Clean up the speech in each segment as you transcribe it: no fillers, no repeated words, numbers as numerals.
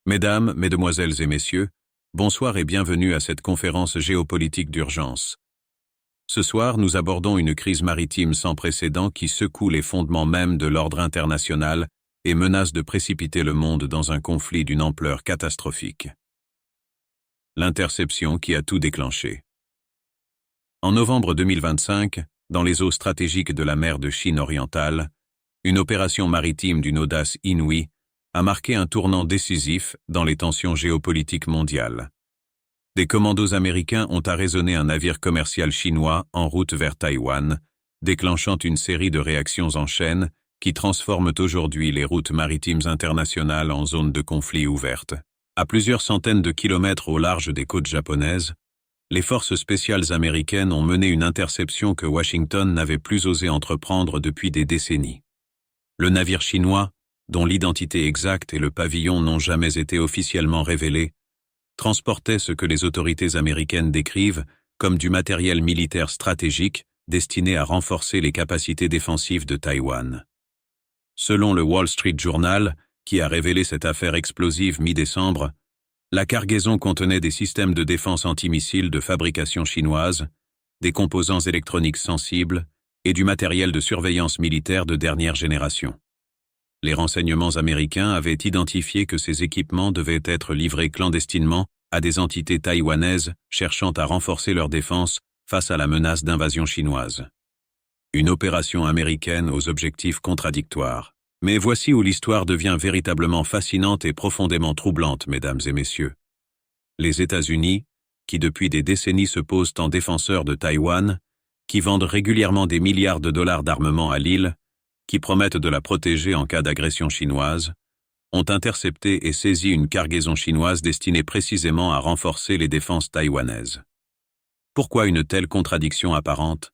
Mesdames, Mesdemoiselles et Messieurs, bonsoir et bienvenue à cette conférence géopolitique d'urgence. Ce soir, nous abordons une crise maritime sans précédent qui secoue les fondements mêmes de l'ordre international et menace de précipiter le monde dans un conflit d'une ampleur catastrophique. L'interception qui a tout déclenché. En novembre 2025, dans les eaux stratégiques de la mer de Chine orientale, une opération maritime d'une audace inouïe a marqué un tournant décisif dans les tensions géopolitiques mondiales. Des commandos américains ont arraisonné un navire commercial chinois en route vers Taïwan, déclenchant une série de réactions en chaîne qui transforment aujourd'hui les routes maritimes internationales en zones de conflit ouvertes. À plusieurs centaines de kilomètres au large des côtes japonaises, les forces spéciales américaines ont mené une interception que Washington n'avait plus osé entreprendre depuis des décennies. Le navire chinois, dont l'identité exacte et le pavillon n'ont jamais été officiellement révélés, transportait ce que les autorités américaines décrivent comme du matériel militaire stratégique destiné à renforcer les capacités défensives de Taïwan. Selon le Wall Street Journal, qui a révélé cette affaire explosive mi-décembre, la cargaison contenait des systèmes de défense antimissiles de fabrication chinoise, des composants électroniques sensibles et du matériel de surveillance militaire de dernière génération. Les renseignements américains avaient identifié que ces équipements devaient être livrés clandestinement à des entités taïwanaises cherchant à renforcer leur défense face à la menace d'invasion chinoise. Une opération américaine aux objectifs contradictoires. Mais voici où l'histoire devient véritablement fascinante et profondément troublante, mesdames et messieurs. Les États-Unis, qui depuis des décennies se posent en défenseurs de Taïwan, qui vendent régulièrement des milliards de dollars d'armement à l'île, qui promettent de la protéger en cas d'agression chinoise, ont intercepté et saisi une cargaison chinoise destinée précisément à renforcer les défenses taïwanaises. Pourquoi une telle contradiction apparente ?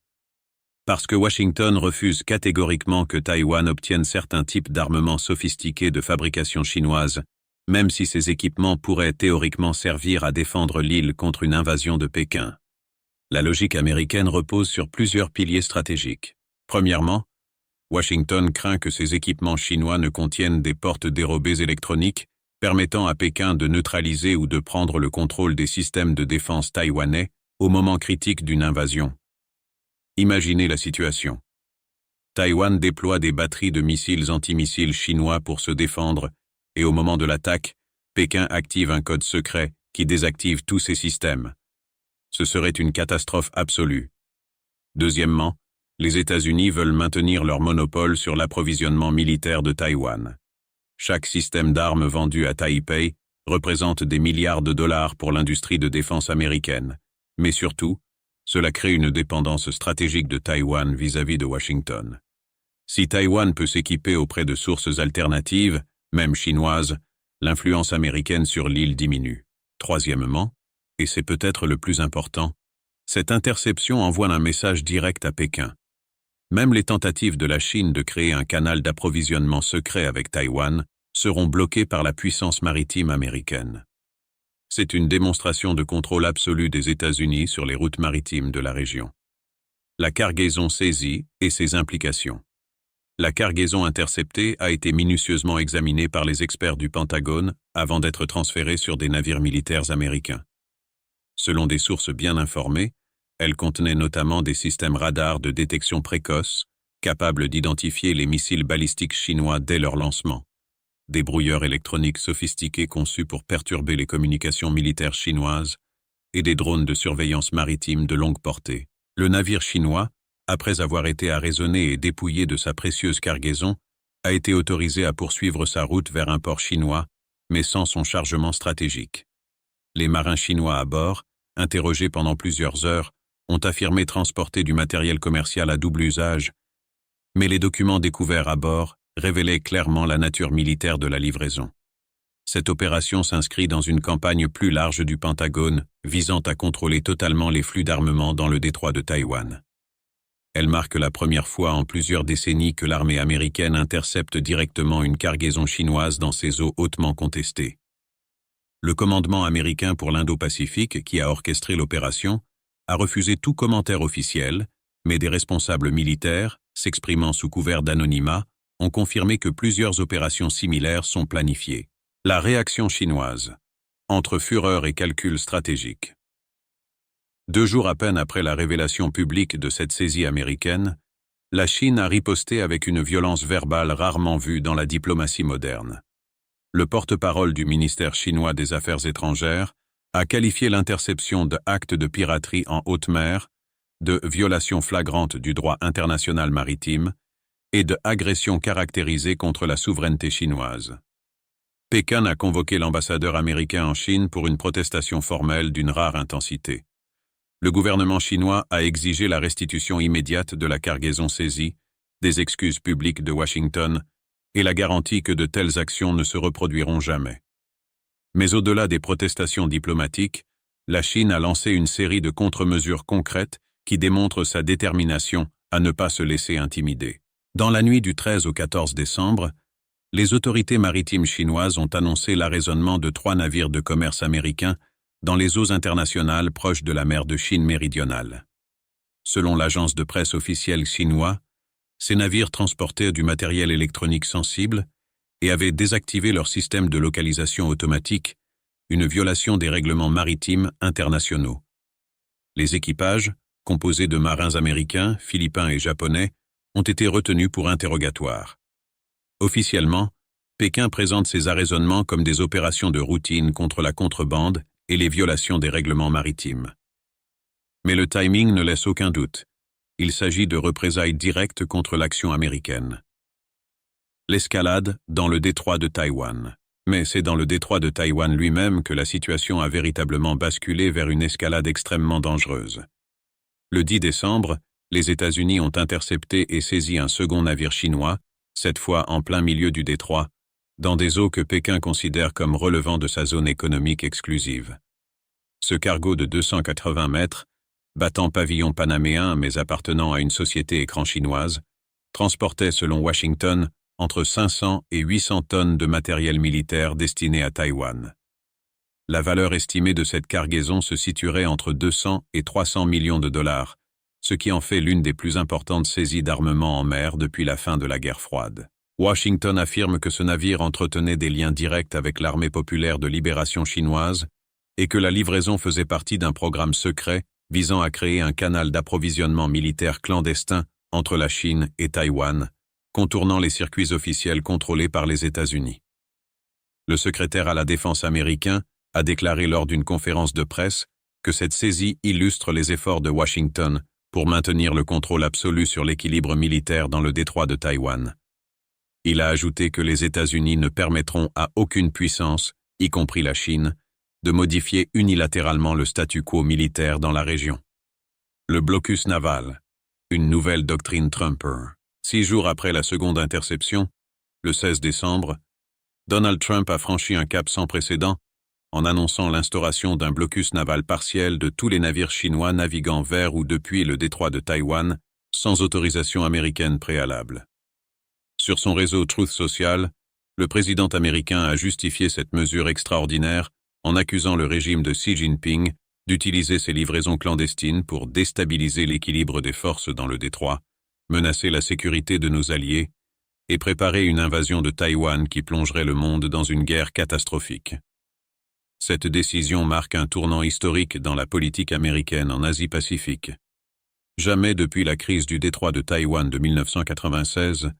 Parce que Washington refuse catégoriquement que Taïwan obtienne certains types d'armements sophistiqués de fabrication chinoise, même si ces équipements pourraient théoriquement servir à défendre l'île contre une invasion de Pékin. La logique américaine repose sur plusieurs piliers stratégiques. Premièrement, Washington craint que ces équipements chinois ne contiennent des portes dérobées électroniques permettant à Pékin de neutraliser ou de prendre le contrôle des systèmes de défense taïwanais au moment critique d'une invasion. Imaginez la situation. Taïwan déploie des batteries de missiles antimissiles chinois pour se défendre et au moment de l'attaque, Pékin active un code secret qui désactive tous ces systèmes. Ce serait une catastrophe absolue. Deuxièmement, les États-Unis veulent maintenir leur monopole sur l'approvisionnement militaire de Taïwan. Chaque système d'armes vendu à Taipei représente des milliards de dollars pour l'industrie de défense américaine, mais surtout, cela crée une dépendance stratégique de Taïwan vis-à-vis de Washington. Si Taïwan peut s'équiper auprès de sources alternatives, même chinoises, l'influence américaine sur l'île diminue. Troisièmement, et c'est peut-être le plus important, cette interception envoie un message direct à Pékin. Même les tentatives de la Chine de créer un canal d'approvisionnement secret avec Taïwan seront bloquées par la puissance maritime américaine. C'est une démonstration de contrôle absolu des États-Unis sur les routes maritimes de la région. La cargaison saisie et ses implications. La cargaison interceptée a été minutieusement examinée par les experts du Pentagone avant d'être transférée sur des navires militaires américains. Selon des sources bien informées, elle contenait notamment des systèmes radars de détection précoce, capables d'identifier les missiles balistiques chinois dès leur lancement, des brouilleurs électroniques sophistiqués conçus pour perturber les communications militaires chinoises et des drones de surveillance maritime de longue portée. Le navire chinois, après avoir été arraisonné et dépouillé de sa précieuse cargaison, a été autorisé à poursuivre sa route vers un port chinois, mais sans son chargement stratégique. Les marins chinois à bord, interrogés pendant plusieurs heures, ont affirmé transporter du matériel commercial à double usage, mais les documents découverts à bord révélaient clairement la nature militaire de la livraison. Cette opération s'inscrit dans une campagne plus large du Pentagone visant à contrôler totalement les flux d'armement dans le détroit de Taïwan. Elle marque la première fois en plusieurs décennies que l'armée américaine intercepte directement une cargaison chinoise dans ses eaux hautement contestées. Le commandement américain pour l'Indo-Pacifique, qui a orchestré l'opération, a refusé tout commentaire officiel, mais des responsables militaires, s'exprimant sous couvert d'anonymat, ont confirmé que plusieurs opérations similaires sont planifiées. La réaction chinoise. Entre fureur et calcul stratégique. 2 jours à peine après la révélation publique de cette saisie américaine, la Chine a riposté avec une violence verbale rarement vue dans la diplomatie moderne. Le porte-parole du ministère chinois des Affaires étrangères a qualifié l'interception d'actes de piraterie en haute mer, de violation flagrante du droit international maritime et de agression caractérisée contre la souveraineté chinoise. Pékin a convoqué l'ambassadeur américain en Chine pour une protestation formelle d'une rare intensité. Le gouvernement chinois a exigé la restitution immédiate de la cargaison saisie, des excuses publiques de Washington et la garantie que de telles actions ne se reproduiront jamais. Mais au-delà des protestations diplomatiques, la Chine a lancé une série de contre-mesures concrètes qui démontrent sa détermination à ne pas se laisser intimider. Dans la nuit du 13 au 14 décembre, les autorités maritimes chinoises ont annoncé l'arraisonnement de 3 navires de commerce américains dans les eaux internationales proches de la mer de Chine méridionale. Selon l'agence de presse officielle chinoise, ces navires transportaient du matériel électronique sensible et avaient désactivé leur système de localisation automatique, une violation des règlements maritimes internationaux. Les équipages, composés de marins américains, philippins et japonais, ont été retenus pour interrogatoire. Officiellement, Pékin présente ces arraisonnements comme des opérations de routine contre la contrebande et les violations des règlements maritimes. Mais le timing ne laisse aucun doute. Il s'agit de représailles directes contre l'action américaine. L'escalade dans le détroit de Taïwan. Mais c'est dans le détroit de Taïwan lui-même que la situation a véritablement basculé vers une escalade extrêmement dangereuse. Le 10 décembre, les États-Unis ont intercepté et saisi un second navire chinois, cette fois en plein milieu du détroit, dans des eaux que Pékin considère comme relevant de sa zone économique exclusive. Ce cargo de 280 mètres, battant pavillon panaméen mais appartenant à une société écran chinoise, transportait selon Washington entre 500 et 800 tonnes de matériel militaire destiné à Taïwan. La valeur estimée de cette cargaison se situerait entre 200 et 300 millions de dollars, ce qui en fait l'une des plus importantes saisies d'armement en mer depuis la fin de la guerre froide. Washington affirme que ce navire entretenait des liens directs avec l'armée populaire de libération chinoise et que la livraison faisait partie d'un programme secret visant à créer un canal d'approvisionnement militaire clandestin entre la Chine et Taïwan, contournant les circuits officiels contrôlés par les États-Unis. Le secrétaire à la Défense américain a déclaré lors d'une conférence de presse que cette saisie illustre les efforts de Washington pour maintenir le contrôle absolu sur l'équilibre militaire dans le détroit de Taïwan. Il a ajouté que les États-Unis ne permettront à aucune puissance, y compris la Chine, de modifier unilatéralement le statu quo militaire dans la région. Le blocus naval, une nouvelle doctrine Trumper. 6 jours après la seconde interception, le 16 décembre, Donald Trump a franchi un cap sans précédent en annonçant l'instauration d'un blocus naval partiel de tous les navires chinois naviguant vers ou depuis le détroit de Taïwan sans autorisation américaine préalable. Sur son réseau Truth Social, le président américain a justifié cette mesure extraordinaire en accusant le régime de Xi Jinping d'utiliser ces livraisons clandestines pour déstabiliser l'équilibre des forces dans le détroit, menacer la sécurité de nos alliés et préparer une invasion de Taïwan qui plongerait le monde dans une guerre catastrophique. Cette décision marque un tournant historique dans la politique américaine en Asie-Pacifique. Jamais depuis la crise du détroit de Taïwan de 1996,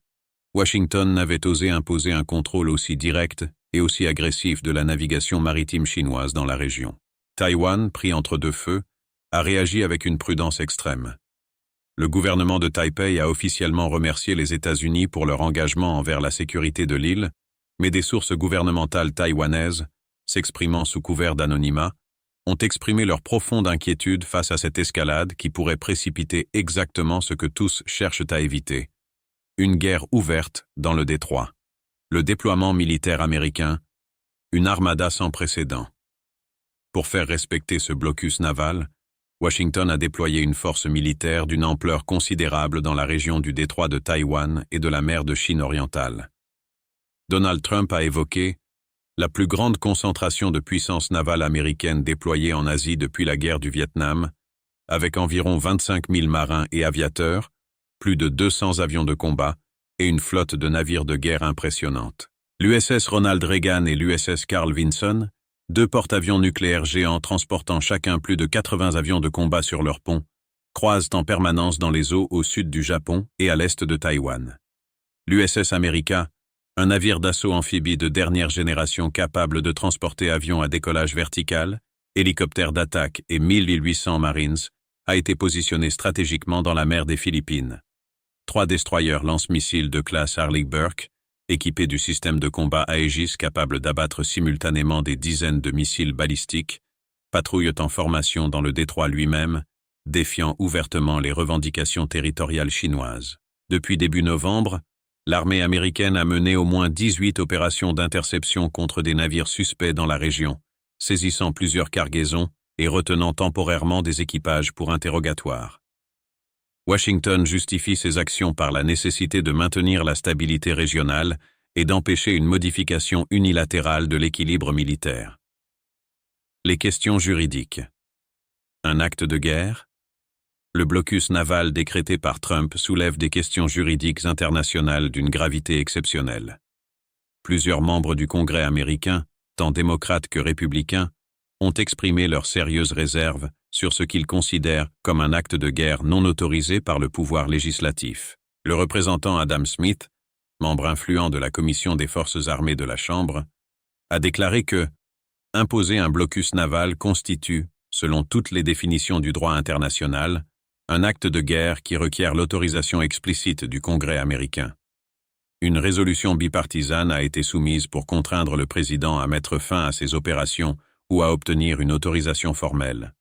Washington n'avait osé imposer un contrôle aussi direct et aussi agressif de la navigation maritime chinoise dans la région. Taïwan, pris entre deux feux, a réagi avec une prudence extrême. Le gouvernement de Taipei a officiellement remercié les États-Unis pour leur engagement envers la sécurité de l'île, mais des sources gouvernementales taïwanaises, s'exprimant sous couvert d'anonymat, ont exprimé leur profonde inquiétude face à cette escalade qui pourrait précipiter exactement ce que tous cherchent à éviter. Une guerre ouverte dans le détroit. Le déploiement militaire américain, une armada sans précédent. Pour faire respecter ce blocus naval, Washington a déployé une force militaire d'une ampleur considérable dans la région du détroit de Taïwan et de la mer de Chine orientale. Donald Trump a évoqué la plus grande concentration de puissance navale américaine déployée en Asie depuis la guerre du Vietnam, avec environ 25 000 marins et aviateurs, plus de 200 avions de combat et une flotte de navires de guerre impressionnante. L'USS Ronald Reagan et l'USS Carl Vinson, deux porte-avions nucléaires géants transportant chacun plus de 80 avions de combat sur leur pont, croisent en permanence dans les eaux au sud du Japon et à l'est de Taïwan. L'USS America, un navire d'assaut amphibie de dernière génération capable de transporter avions à décollage vertical, hélicoptères d'attaque et 1800 Marines, a été positionné stratégiquement dans la mer des Philippines. 3 destroyers lance-missiles de classe Harley Burke, équipés du système de combat Aegis capable d'abattre simultanément des dizaines de missiles balistiques, patrouillent en formation dans le détroit lui-même, défiant ouvertement les revendications territoriales chinoises. Depuis début novembre, l'armée américaine a mené au moins 18 opérations d'interception contre des navires suspects dans la région, saisissant plusieurs cargaisons et retenant temporairement des équipages pour interrogatoire. Washington justifie ses actions par la nécessité de maintenir la stabilité régionale et d'empêcher une modification unilatérale de l'équilibre militaire. Les questions juridiques. Un acte de guerre? Le blocus naval décrété par Trump soulève des questions juridiques internationales d'une gravité exceptionnelle. Plusieurs membres du Congrès américain, tant démocrates que républicains, ont exprimé leurs sérieuses réserves sur ce qu'ils considèrent comme un acte de guerre non autorisé par le pouvoir législatif. Le représentant Adam Smith, membre influent de la Commission des Forces armées de la Chambre, a déclaré que imposer un blocus naval constitue, selon toutes les définitions du droit international, un acte de guerre qui requiert l'autorisation explicite du Congrès américain. Une résolution bipartisane a été soumise pour contraindre le président à mettre fin à ces opérations ou à obtenir une autorisation formelle.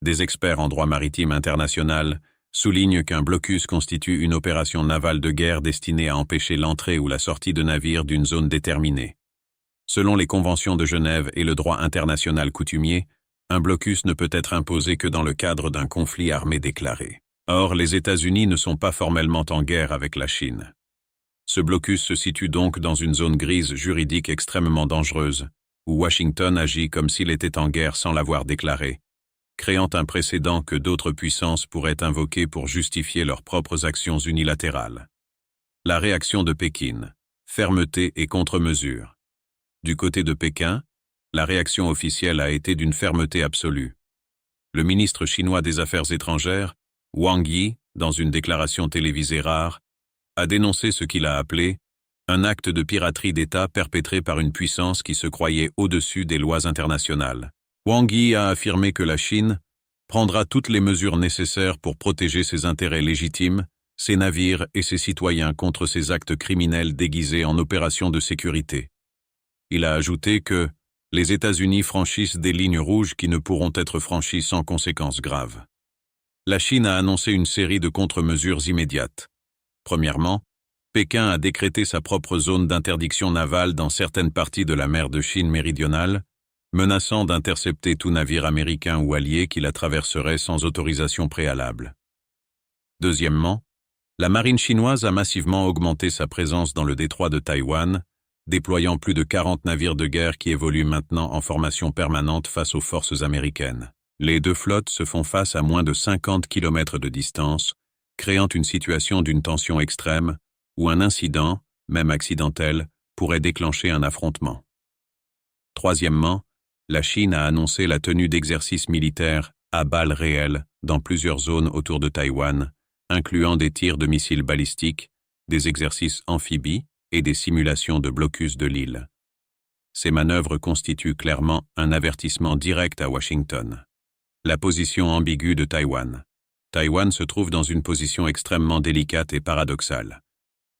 Des experts en droit maritime international soulignent qu'un blocus constitue une opération navale de guerre destinée à empêcher l'entrée ou la sortie de navires d'une zone déterminée. Selon les conventions de Genève et le droit international coutumier, un blocus ne peut être imposé que dans le cadre d'un conflit armé déclaré. Or, les États-Unis ne sont pas formellement en guerre avec la Chine. Ce blocus se situe donc dans une zone grise juridique extrêmement dangereuse, où Washington agit comme s'il était en guerre sans l'avoir déclaré, créant un précédent que d'autres puissances pourraient invoquer pour justifier leurs propres actions unilatérales. La réaction de Pékin, fermeté et contre-mesure. Du côté de Pékin, la réaction officielle a été d'une fermeté absolue. Le ministre chinois des Affaires étrangères, Wang Yi, dans une déclaration télévisée rare, a dénoncé ce qu'il a appelé un acte de piraterie d'État perpétré par une puissance qui se croyait au-dessus des lois internationales. Wang Yi a affirmé que la Chine prendra toutes les mesures nécessaires pour protéger ses intérêts légitimes, ses navires et ses citoyens contre ces actes criminels déguisés en opérations de sécurité. Il a ajouté que les États-Unis franchissent des lignes rouges qui ne pourront être franchies sans conséquences graves. La Chine a annoncé une série de contre-mesures immédiates. Premièrement, Pékin a décrété sa propre zone d'interdiction navale dans certaines parties de la mer de Chine méridionale, menaçant d'intercepter tout navire américain ou allié qui la traverserait sans autorisation préalable. Deuxièmement, la marine chinoise a massivement augmenté sa présence dans le détroit de Taïwan, déployant plus de 40 navires de guerre qui évoluent maintenant en formation permanente face aux forces américaines. Les deux flottes se font face à moins de 50 km de distance, créant une situation d'une tension extrême, où un incident, même accidentel, pourrait déclencher un affrontement. Troisièmement, la Chine a annoncé la tenue d'exercices militaires à balles réelles dans plusieurs zones autour de Taïwan, incluant des tirs de missiles balistiques, des exercices amphibies et des simulations de blocus de l'île. Ces manœuvres constituent clairement un avertissement direct à Washington. La position ambiguë de Taïwan. Taïwan se trouve dans une position extrêmement délicate et paradoxale.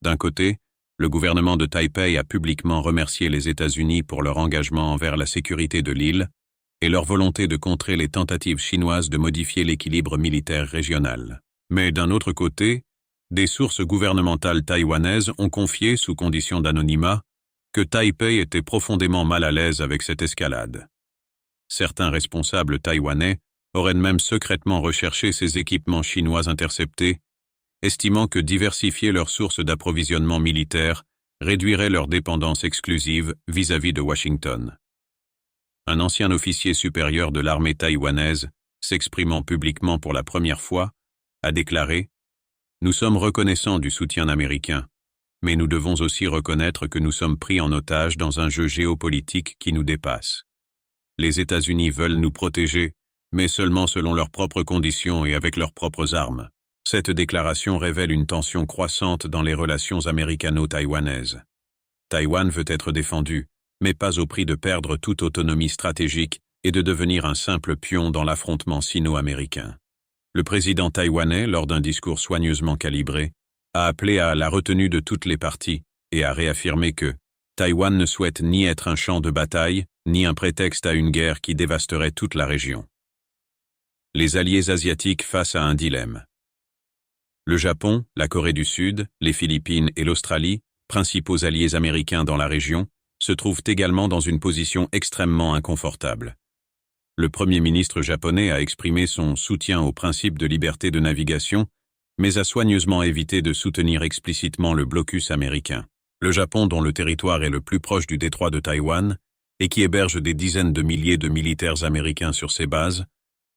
D'un côté, le gouvernement de Taipei a publiquement remercié les États-Unis pour leur engagement envers la sécurité de l'île et leur volonté de contrer les tentatives chinoises de modifier l'équilibre militaire régional. Mais d'un autre côté, des sources gouvernementales taïwanaises ont confié, sous condition d'anonymat, que Taipei était profondément mal à l'aise avec cette escalade. Certains responsables taïwanais auraient même secrètement recherché ces équipements chinois interceptés, estimant que diversifier leurs sources d'approvisionnement militaire réduirait leur dépendance exclusive vis-à-vis de Washington. Un ancien officier supérieur de l'armée taïwanaise, s'exprimant publiquement pour la première fois, a déclaré « Nous sommes reconnaissants du soutien américain, Mais nous devons aussi reconnaître que nous sommes pris en otage dans un jeu géopolitique qui nous dépasse. Les États-Unis veulent nous protéger, mais seulement selon leurs propres conditions et avec leurs propres armes. Cette déclaration révèle une tension croissante dans les relations américano-taïwanaises. Taïwan veut être défendu, mais pas au prix de perdre toute autonomie stratégique et de devenir un simple pion dans l'affrontement sino-américain. Le président taïwanais, lors d'un discours soigneusement calibré, a appelé à la retenue de toutes les parties et a réaffirmé que Taïwan ne souhaite ni être un champ de bataille, ni un prétexte à une guerre qui dévasterait toute la région. Les alliés asiatiques face à un dilemme. Le Japon, la Corée du Sud, les Philippines et l'Australie, principaux alliés américains dans la région, se trouvent également dans une position extrêmement inconfortable. Le Premier ministre japonais a exprimé son soutien au principe de liberté de navigation, mais a soigneusement évité de soutenir explicitement le blocus américain. Le Japon, dont le territoire est le plus proche du détroit de Taïwan, et qui héberge des dizaines de milliers de militaires américains sur ses bases,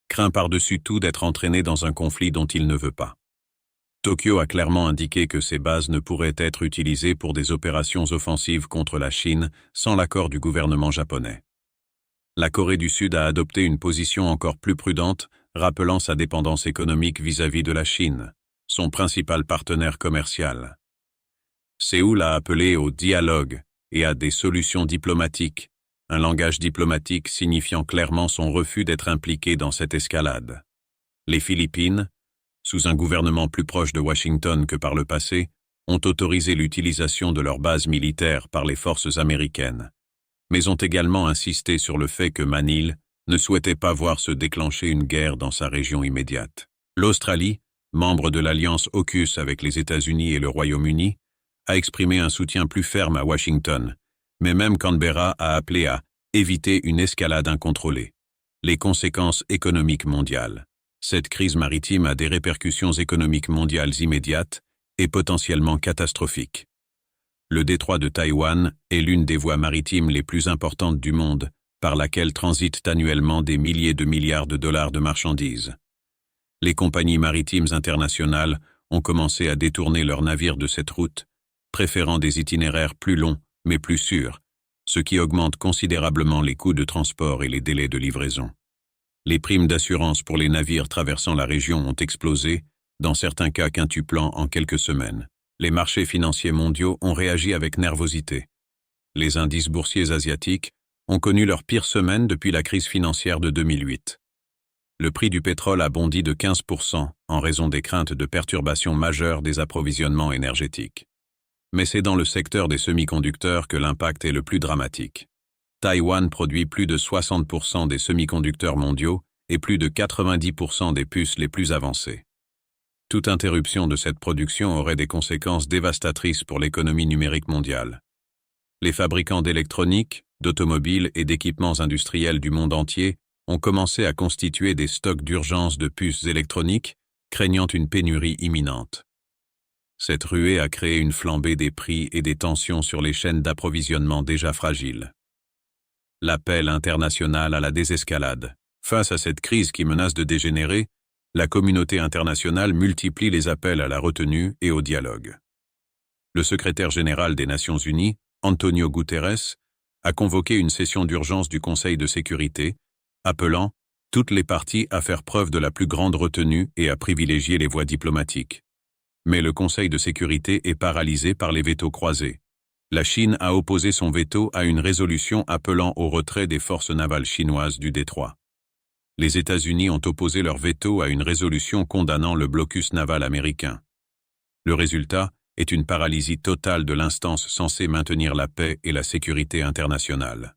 craint par-dessus tout d'être entraîné dans un conflit dont il ne veut pas. Tokyo a clairement indiqué que ces bases ne pourraient être utilisées pour des opérations offensives contre la Chine sans l'accord du gouvernement japonais. La Corée du Sud a adopté une position encore plus prudente, rappelant sa dépendance économique vis-à-vis de la Chine, son principal partenaire commercial. Séoul a appelé au dialogue et à des solutions diplomatiques, un langage diplomatique signifiant clairement son refus d'être impliqué dans cette escalade. Les Philippines, sous un gouvernement plus proche de Washington que par le passé, ont autorisé l'utilisation de leurs bases militaires par les forces américaines, mais ont également insisté sur le fait que Manille ne souhaitait pas voir se déclencher une guerre dans sa région immédiate. L'Australie, membre de l'alliance AUKUS avec les États-Unis et le Royaume-Uni, a exprimé un soutien plus ferme à Washington, mais même Canberra a appelé à éviter une escalade incontrôlée. Les conséquences économiques mondiales. Cette crise maritime a des répercussions économiques mondiales immédiates et potentiellement catastrophiques. Le détroit de Taïwan est l'une des voies maritimes les plus importantes du monde, par laquelle transitent annuellement des milliers de milliards de dollars de marchandises. Les compagnies maritimes internationales ont commencé à détourner leurs navires de cette route, préférant des itinéraires plus longs mais plus sûrs, ce qui augmente considérablement les coûts de transport et les délais de livraison. Les primes d'assurance pour les navires traversant la région ont explosé, dans certains cas quintuplant en quelques semaines. Les marchés financiers mondiaux ont réagi avec nervosité. Les indices boursiers asiatiques ont connu leur pire semaine depuis la crise financière de 2008. Le prix du pétrole a bondi de 15% en raison des craintes de perturbations majeures des approvisionnements énergétiques. Mais c'est dans le secteur des semi-conducteurs que l'impact est le plus dramatique. Taïwan produit plus de 60% des semi-conducteurs mondiaux et plus de 90% des puces les plus avancées. Toute interruption de cette production aurait des conséquences dévastatrices pour l'économie numérique mondiale. Les fabricants d'électronique, d'automobiles et d'équipements industriels du monde entier ont commencé à constituer des stocks d'urgence de puces électroniques, craignant une pénurie imminente. Cette ruée a créé une flambée des prix et des tensions sur les chaînes d'approvisionnement déjà fragiles. L'appel international à la désescalade. Face à cette crise qui menace de dégénérer, la communauté internationale multiplie les appels à la retenue et au dialogue. Le secrétaire général des Nations Unies, Antonio Guterres, a convoqué une session d'urgence du Conseil de sécurité, appelant toutes les parties à faire preuve de la plus grande retenue et à privilégier les voies diplomatiques. Mais le Conseil de sécurité est paralysé par les vétos croisés. La Chine a opposé son veto à une résolution appelant au retrait des forces navales chinoises du détroit. Les États-Unis ont opposé leur veto à une résolution condamnant le blocus naval américain. Le résultat est une paralysie totale de l'instance censée maintenir la paix et la sécurité internationale.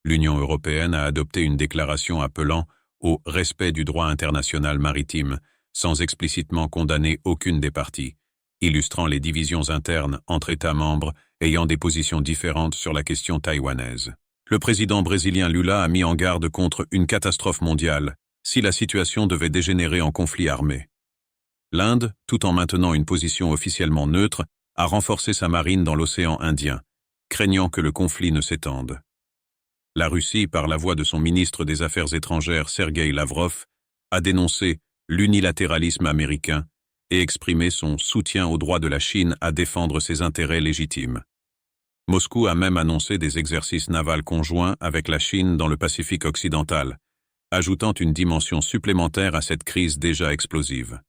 L'Union européenne a adopté une déclaration appelant au respect du droit international maritime, sans explicitement condamner aucune des parties, illustrant les divisions internes entre États membres ayant des positions différentes sur la question taïwanaise. Le président brésilien Lula a mis en garde contre une catastrophe mondiale si la situation devait dégénérer en conflit armé. L'Inde, tout en maintenant une position officiellement neutre, a renforcé sa marine dans l'océan Indien, craignant que le conflit ne s'étende. La Russie, par la voix de son ministre des Affaires étrangères Sergueï Lavrov, a dénoncé l'unilatéralisme américain et exprimer son soutien au droit de la Chine à défendre ses intérêts légitimes. Moscou a même annoncé des exercices navals conjoints avec la Chine dans le Pacifique occidental, ajoutant une dimension supplémentaire à cette crise déjà explosive.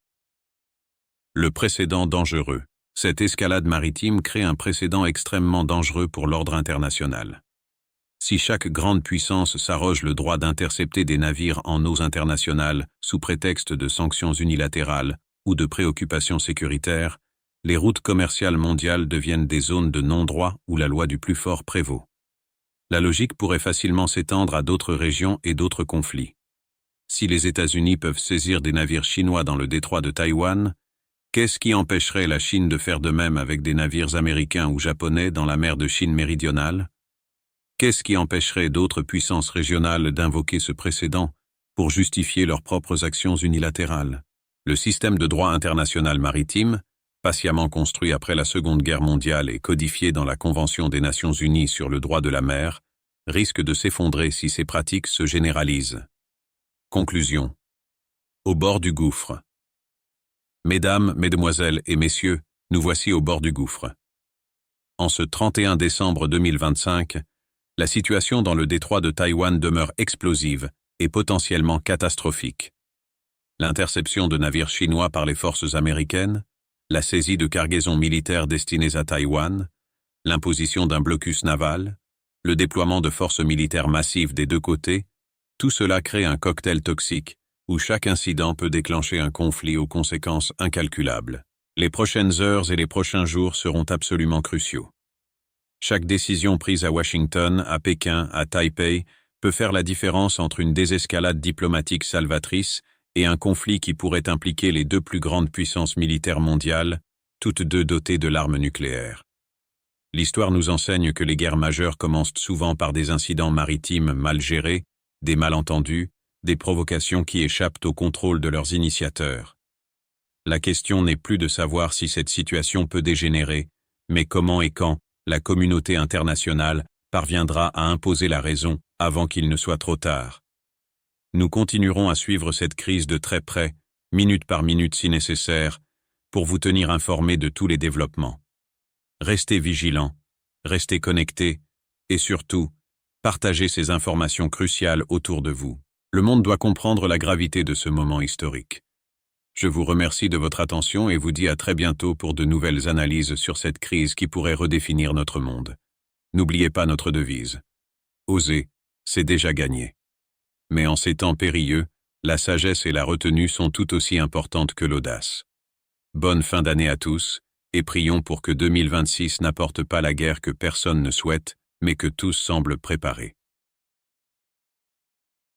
Le précédent dangereux. Cette escalade maritime crée un précédent extrêmement dangereux pour l'ordre international. Si chaque grande puissance s'arroge le droit d'intercepter des navires en eaux internationales sous prétexte de sanctions unilatérales ou de préoccupations sécuritaires, les routes commerciales mondiales deviennent des zones de non-droit où la loi du plus fort prévaut. La logique pourrait facilement s'étendre à d'autres régions et d'autres conflits. Si les États-Unis peuvent saisir des navires chinois dans le détroit de Taïwan, qu'est-ce qui empêcherait la Chine de faire de même avec des navires américains ou japonais dans la mer de Chine méridionale? Qu'est-ce qui empêcherait d'autres puissances régionales d'invoquer ce précédent pour justifier leurs propres actions unilatérales? Le système de droit international maritime, patiemment construit après la Seconde Guerre mondiale et codifié dans la Convention des Nations Unies sur le droit de la mer, risque de s'effondrer si ces pratiques se généralisent. Conclusion. Au bord du gouffre. Mesdames, Mesdemoiselles et Messieurs, nous voici au bord du gouffre. En ce 31 décembre 2025, la situation dans le détroit de Taïwan demeure explosive et potentiellement catastrophique. L'interception de navires chinois par les forces américaines, la saisie de cargaisons militaires destinées à Taïwan, l'imposition d'un blocus naval, le déploiement de forces militaires massives des deux côtés, tout cela crée un cocktail toxique où chaque incident peut déclencher un conflit aux conséquences incalculables. Les prochaines heures et les prochains jours seront absolument cruciaux. Chaque décision prise à Washington, à Pékin, à Taipei peut faire la différence entre une désescalade diplomatique salvatrice et un conflit qui pourrait impliquer les deux plus grandes puissances militaires mondiales, toutes deux dotées de l'arme nucléaire. L'histoire nous enseigne que les guerres majeures commencent souvent par des incidents maritimes mal gérés, des malentendus, des provocations qui échappent au contrôle de leurs initiateurs. La question n'est plus de savoir si cette situation peut dégénérer, mais comment et quand la communauté internationale parviendra à imposer la raison avant qu'il ne soit trop tard. Nous continuerons à suivre cette crise de très près, minute par minute si nécessaire, pour vous tenir informés de tous les développements. Restez vigilants, restez connectés, et surtout, partagez ces informations cruciales autour de vous. Le monde doit comprendre la gravité de ce moment historique. Je vous remercie de votre attention et vous dis à très bientôt pour de nouvelles analyses sur cette crise qui pourrait redéfinir notre monde. N'oubliez pas notre devise. Oser, c'est déjà gagné. Mais en ces temps périlleux, la sagesse et la retenue sont tout aussi importantes que l'audace. Bonne fin d'année à tous, et prions pour que 2026 n'apporte pas la guerre que personne ne souhaite, mais que tous semblent préparer.